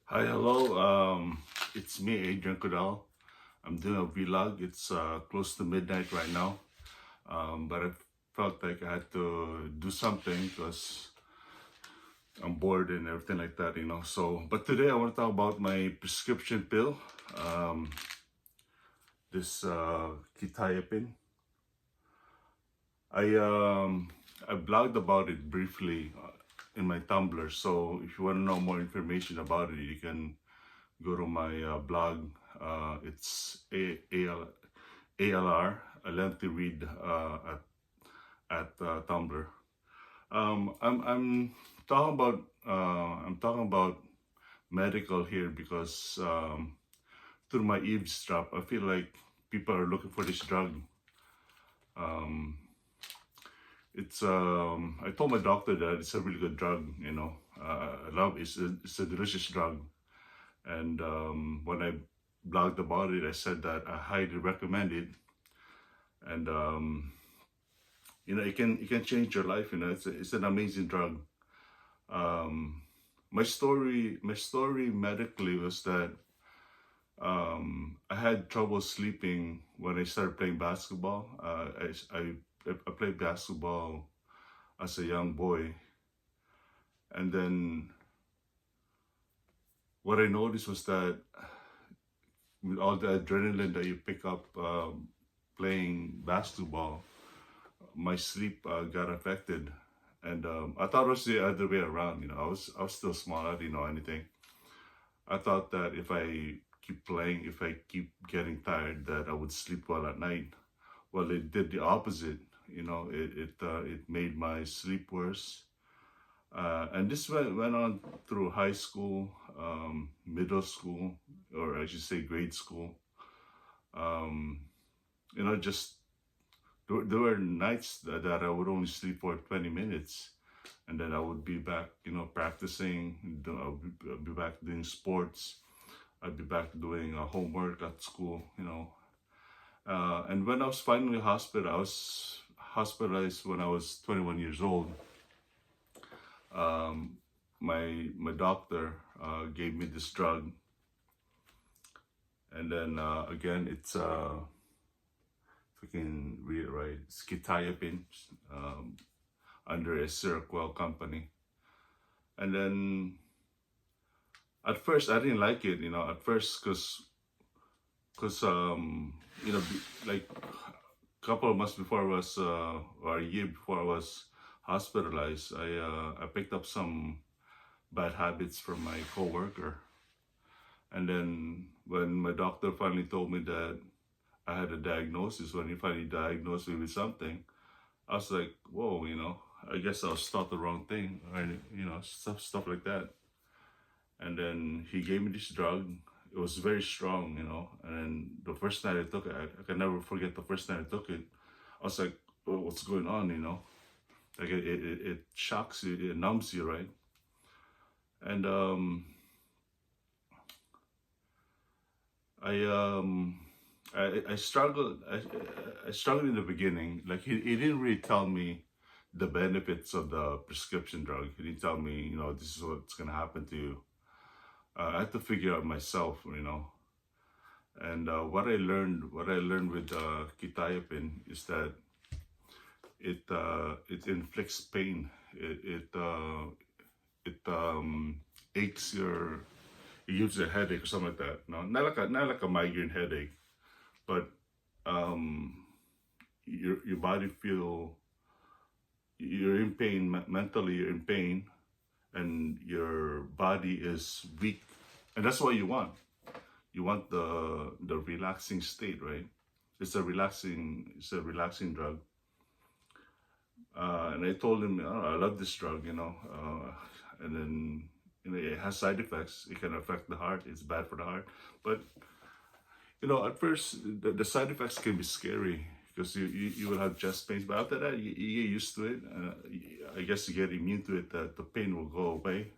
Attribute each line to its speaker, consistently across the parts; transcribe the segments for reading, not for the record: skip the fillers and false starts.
Speaker 1: Hi, hello. It's me, Adrian Kudal. I'm doing a vlog. It's close to midnight right now, but I felt like I had to do something because I'm bored and everything like that. But today I want to talk about my prescription pill, um, this Quetiapine. I um, I blogged about it briefly in my Tumblr. So if you want to know more information about it, you can go to my blog. It's ALR, a lengthy read at Tumblr. I'm talking about medical here because through my eavesdrop, I feel like people are looking for this drug. Um, it's I told my doctor that it's a really good drug. I love it's a delicious drug. And when I blogged about it, I said that I highly recommend it. And it can change your life. It's an amazing drug. Um, my story medically was that I had trouble sleeping when I started playing basketball. I played basketball as a young boy, and then what I noticed was that with all the adrenaline that you pick up playing basketball, my sleep got affected, and I thought it was the other way around. I was still small. I didn't know anything. I thought that if I keep playing, if I keep getting tired, that I would sleep well at night. Well, it did the opposite. It made my sleep worse. And this went on through high school, middle school, or I should say grade school. Um, just there were nights that I would only sleep for 20 minutes, and then I would be back, practicing. I'll be back doing sports. I'd be back doing homework at school. And when I was finally hospital, I was hospitalized when I was 21 years old. Um, my doctor gave me this drug, and then again, it's if I can read it right, it's Quetiapine, um, under a Seroquel company. And then at first I didn't like it, at first because like a couple of months before I was or a year before I was hospitalized, I picked up some bad habits from my coworker. And then when my doctor finally told me that I had a diagnosis, when he finally diagnosed me with something, I was like, whoa, I guess I was taught the wrong thing, or stuff like that. And then he gave me this drug. It was very strong, And then the first night I took it, I can never forget the first night I took it. I was like, oh, what's going on? Like it shocks you, it numbs you, right? And I um I struggled. I struggled in the beginning. Like he didn't really tell me the benefits of the prescription drug. He didn't tell me, this is what's gonna happen to you. I had to figure out myself. And what I learned with quetiapine is that it inflicts pain. It aches your. It gives you a headache or something like that. No, not like a migraine headache, but um, your body feel you're in pain mentally. You're in pain, and your body is weak, and that's what you want. You want the relaxing state, right? It's a relaxing drug. And I told him, oh, I love this drug, and then it has side effects. It can affect the heart. It's bad for the heart. But at first the side effects can be scary because you will have chest pains. But after that, you get used to it. I guess you get immune to it. That the pain will go away.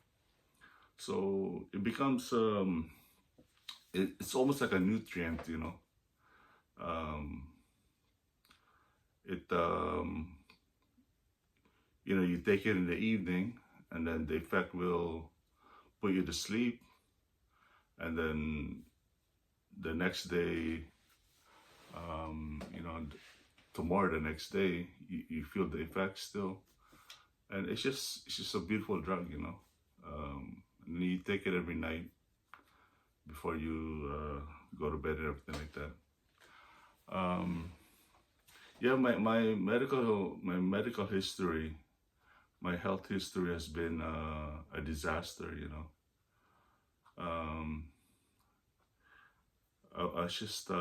Speaker 1: So it becomes it's almost like a nutrient. Um, it you take it in the evening, and then the effect will put you to sleep. and then the next day, you know, tomorrow, the next day, you feel the effects still, and it's just a beautiful drug, you know. And you take it every night before you go to bed and everything like that. Um, yeah, my medical history, my health history has been a disaster, you know. Um, I just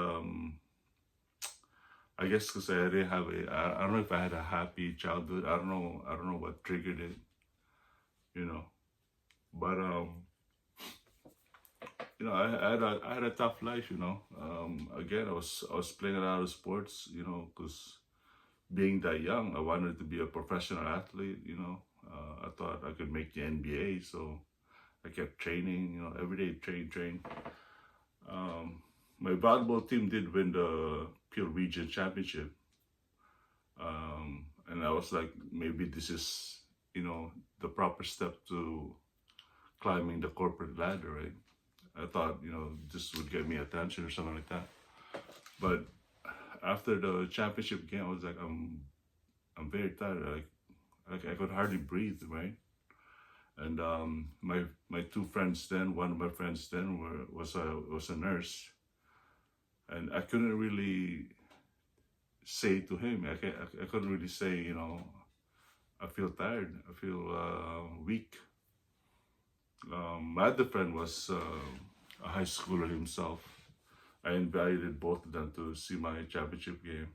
Speaker 1: I guess because I didn't have I don't know if I had a happy childhood. I don't know what triggered it, you know. But I had a tough life, you know. Again, I was playing a lot of sports, you know, because being that young, I wanted to be a professional athlete, you know. I thought I could make the NBA, so I kept training, you know, every day train. Um, my volleyball team did win the Pure Region Championship, and I was like, maybe this is, you know, the proper step to climbing the corporate ladder, right? I thought, you know, this would get me attention or something like that. But after the championship game, I was like, I'm very tired. Like I could hardly breathe, right? And my two friends then, one of my friends then was a nurse, and I couldn't really say to him, I couldn't really say, you know, I feel tired, I feel weak. My other friend was a high schooler himself. I invited both of them to see my championship game,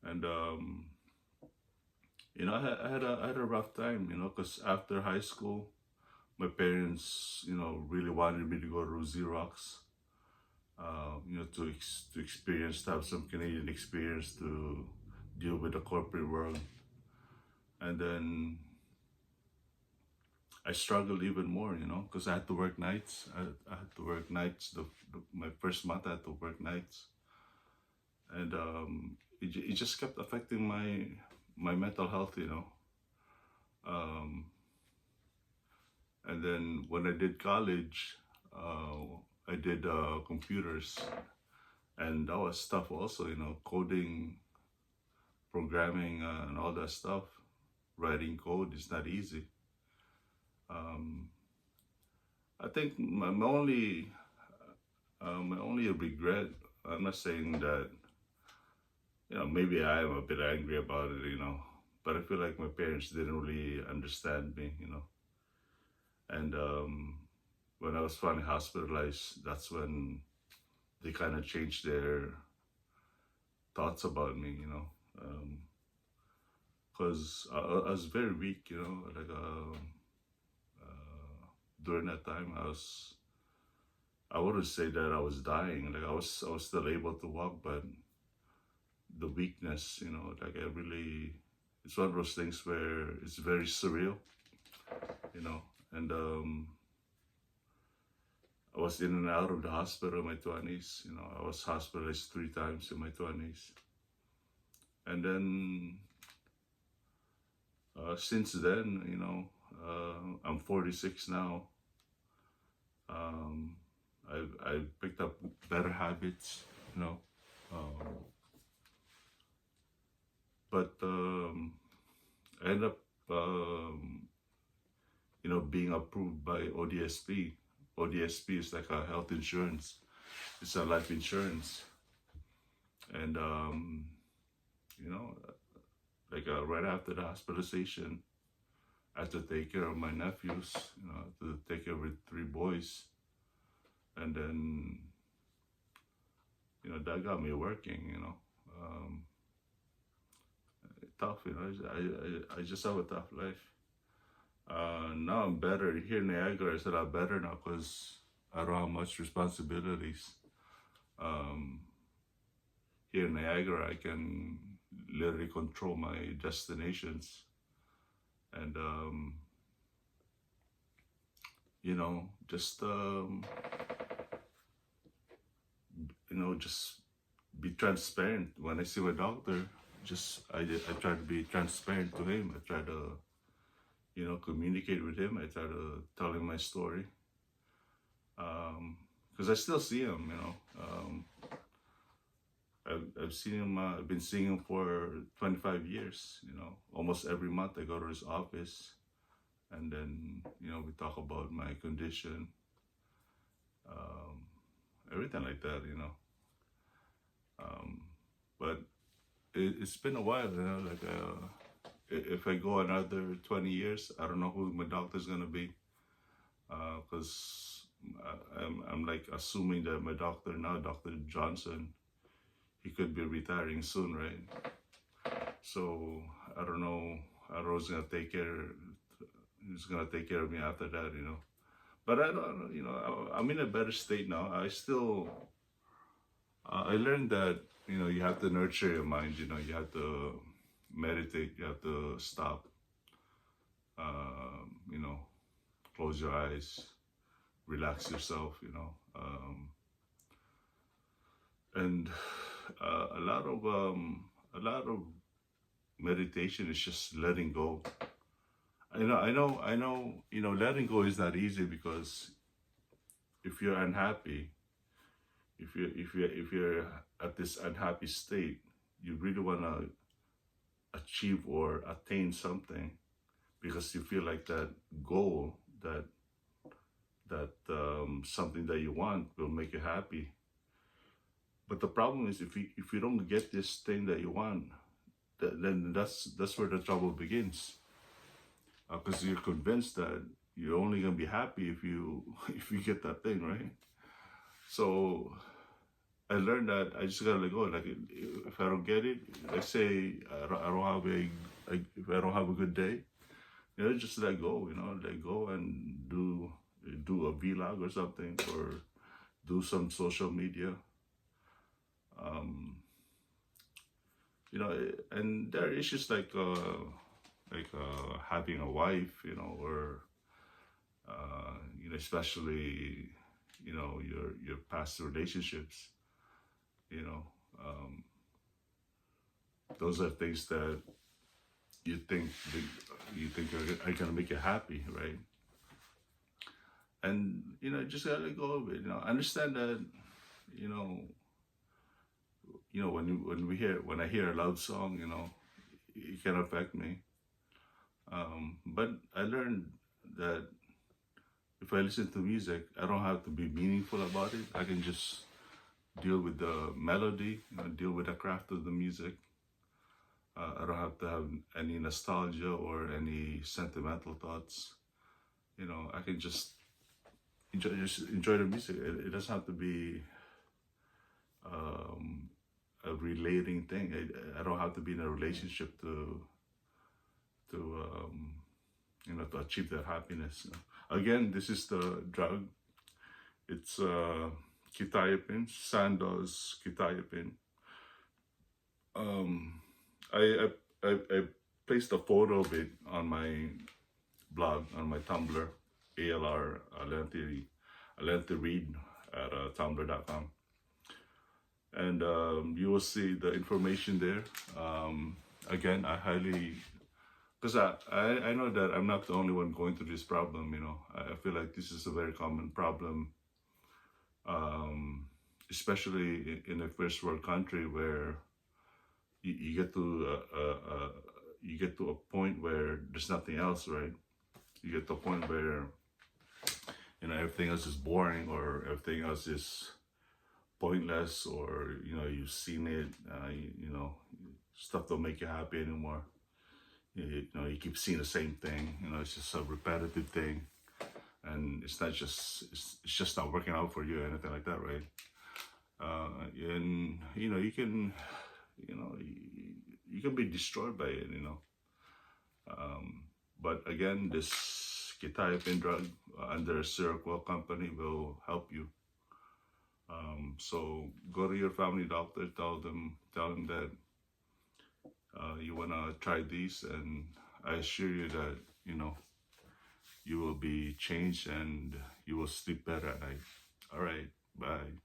Speaker 1: and you know, I had a rough time, you know, because after high school, my parents, you know, really wanted me to go to Xerox, you know, to experience, to have some Canadian experience, to deal with the corporate world, and then I struggled even more, you know, because I had to work nights. I had to work nights. My first month, I had to work nights, and it just kept affecting my mental health, you know. Um, and then when I did college, I did computers, and that was tough also, you know, coding, programming, and all that stuff. Writing code is not easy. Um, I think my only regret. I'm not saying that, you know, maybe I am a bit angry about it, you know, but I feel like my parents didn't really understand me, you know. And when I was finally hospitalized, that's when they kind of changed their thoughts about me, you know. Because I was very weak, you know, like during that time, I wouldn't say that I was dying, like I was still able to walk, but the weakness, you know, like it's one of those things where it's very surreal, you know. And I was in and out of the hospital in my 20s, you know. I was hospitalized 3 times in my 20s. And then since then, you know, I'm 46 now. Um, I've picked up better habits, you know. Um, but I ended up, you know, being approved by ODSP. ODSP is like a health insurance. It's a life insurance, and you know, like right after the hospitalization, I had to take care of my nephews. You know, I had to take care of 3 boys, and then, you know, that got me working. You know, tough. You know, I just have a tough life. Now I'm better here in Niagara. It's a lot better now because I don't have much responsibilities. Um, Here in Niagara, I can literally control my destinations, and you know, just be transparent. When I see my doctor, I try to be transparent to him. I try to, you know, communicate with him. I try to tell him my story. Because I still see him, you know. I've seen him. I've been seeing him for 25 years. You know, almost every month I go to his office, and then we talk about my condition, um, everything like that. Um, but it's been a while. Like if I go another 20 years, I don't know who my doctor's gonna be, because I'm like assuming that my doctor now, Dr. Johnson, he could be retiring soon, right? So I don't know. I don't know who's gonna take care. Who's gonna take care of me after that? But I don't. I'm in a better state now. I still. I learned that you have to nurture your mind. You have to meditate. You have to stop. Um, you know, close your eyes, relax yourself. And a lot of meditation is just letting go. I know. Letting go is not easy because if you're unhappy, if you're at this unhappy state, you really wanna achieve or attain something because you feel like that goal, that something that you want will make you happy. But the problem is if you don't get this thing that you want, then that's where the trouble begins. Because you're convinced that you're only gonna be happy if you if you get that thing, right? So I learned that I just gotta let go. Like if I don't get it, let's say I don't have if I don't have a good day, just let go. Let go and do a vlog or something, or do some social media. Um, and there are issues like having a wife, or especially your past relationships. You know, um, those are things that you think are gonna make you happy, right? And just gotta let go of it. Understand that you know when I hear a loud song, it can affect me. But I learned that if I listen to music, I don't have to be meaningful about it. I can just deal with the melody, deal with the craft of the music. I don't have to have any nostalgia or any sentimental thoughts. I can just enjoy the music. It doesn't have to be um, a relating thing. I don't have to be in a relationship to achieve that happiness. Again, this is the drug. It's quetiapine, Sandoz quetiapine. Um, I placed a photo of it on my blog, on my Tumblr, ALR Alente Read at tumblr.com. And you will see the information there. Again, I highly, because I know that I'm not the only one going through this problem. I feel like this is a very common problem, especially in a first world country where you get to you get to a point where there's nothing else, right? You get to a point where everything else is boring, or everything else is pointless, or you've seen it. Stuff don't make you happy anymore. You keep seeing the same thing. It's just a repetitive thing, and it's just not working out for you or anything like that, right? And you can be destroyed by it. But again, this quetiapine drug under a Seroquel company will help you. So go to your family doctor, tell them that you wanna try these, and I assure you that you will be changed and you will sleep better at night. All right, bye.